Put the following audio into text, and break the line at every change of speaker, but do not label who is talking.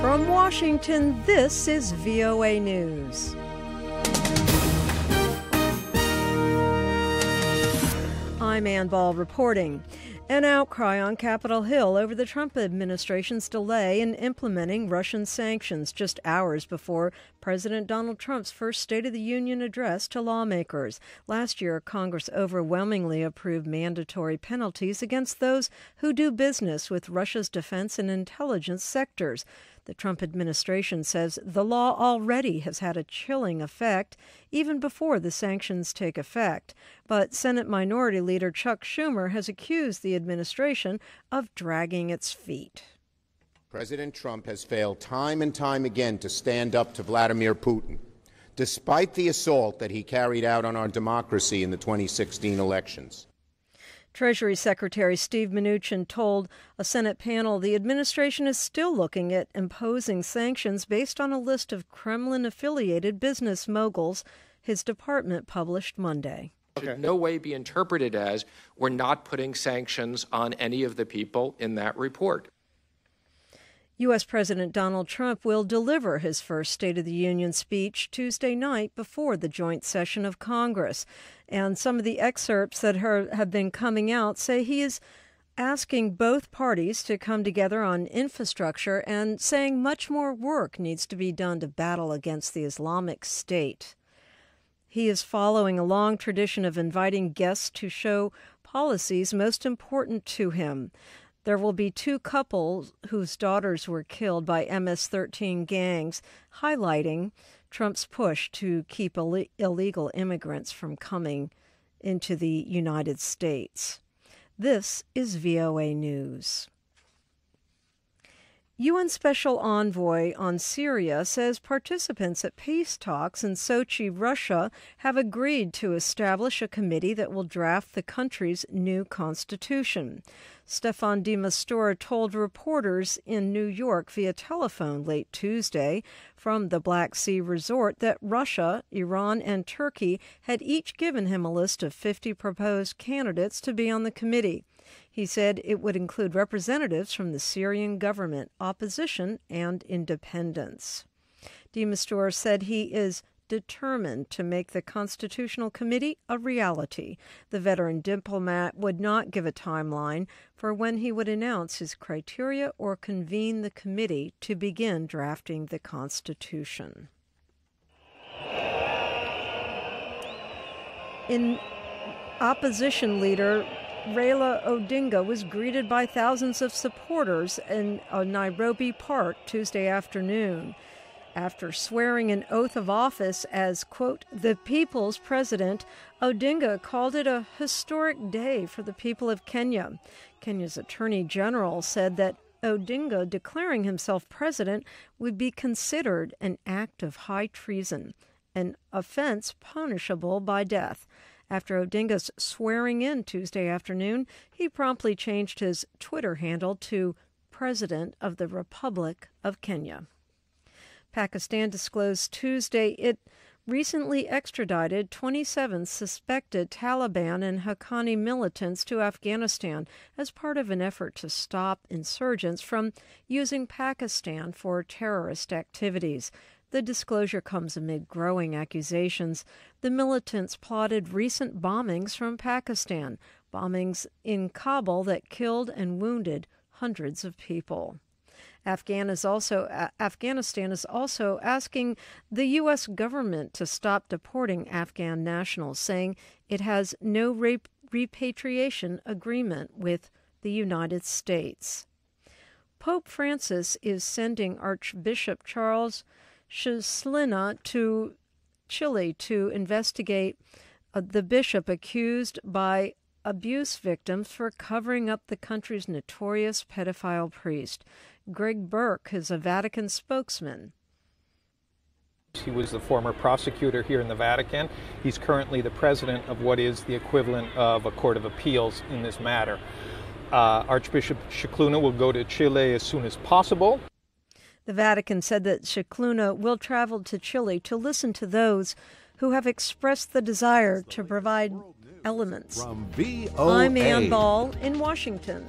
From Washington, this is VOA News. I'm Ann Ball reporting. An outcry on Capitol Hill over the Trump administration's delay in implementing Russian sanctions just hours before President Donald Trump's first State of the Union address to lawmakers. Last year, Congress overwhelmingly approved mandatory penalties against those who do business with Russia's defense and intelligence sectors. The Trump administration says the law already has had a chilling effect even before the sanctions take effect. But Senate Minority Leader Chuck Schumer has accused the administration of dragging its feet.
President Trump has failed time and time again to stand up to Vladimir Putin, despite the assault that he carried out on our democracy in the 2016 elections.
Treasury Secretary Steve Mnuchin told a Senate panel the administration is still looking at imposing sanctions based on a list of Kremlin-affiliated business moguls his department published Monday.
It should in no way be interpreted as we're not putting sanctions on any of the people in that report.
U.S. President Donald Trump will deliver his first State of the Union speech Tuesday night before the joint session of Congress. And some of the excerpts that have been coming out say he is asking both parties to come together on infrastructure and saying much more work needs to be done to battle against the Islamic State. He is following a long tradition of inviting guests to show policies most important to him. There will be two couples whose daughters were killed by MS-13 gangs, highlighting Trump's push to keep illegal immigrants from coming into the United States. This is VOA News. UN Special Envoy on Syria says participants at peace talks in Sochi, Russia, have agreed to establish a committee that will draft the country's new constitution. Staffan de Mistura told reporters in New York via telephone late Tuesday from the Black Sea resort that Russia, Iran, and Turkey had each given him a list of 50 proposed candidates to be on the committee. He said it would include representatives from the Syrian government, opposition, and independents. De Mistura said he is determined to make the Constitutional Committee a reality. The veteran diplomat would not give a timeline for when he would announce his criteria or convene the committee to begin drafting the Constitution. Opposition leader Raila Odinga was greeted by thousands of supporters in a Nairobi park Tuesday afternoon. After swearing an oath of office as, quote, the people's president, Odinga called it a historic day for the people of Kenya. Kenya's attorney general said that Odinga declaring himself president would be considered an act of high treason, an offense punishable by death. After Odinga's swearing in Tuesday afternoon, he promptly changed his Twitter handle to President of the Republic of Kenya. Pakistan disclosed Tuesday it recently extradited 27 suspected Taliban and Haqqani militants to Afghanistan as part of an effort to stop insurgents from using Pakistan for terrorist activities. The disclosure comes amid growing accusations the militants plotted recent bombings from Pakistan, bombings in Kabul that killed and wounded hundreds of people. Afghanistan is also asking the U.S. government to stop deporting Afghan nationals, saying it has no repatriation agreement with the United States. Pope Francis is sending Archbishop Charles Scicluna to Chile to investigate the bishop accused by abuse victims for covering up the country's notorious pedophile priest. Greg Burke is a Vatican spokesman.
He was the former prosecutor here in the Vatican. He's currently the president of what is the equivalent of a court of appeals in this matter. Archbishop Scicluna will go to Chile as soon as possible.
The Vatican said that Scicluna will travel to Chile to listen to those who have expressed the desire to provide elements.
From VOA.
I'm Ann Ball in Washington.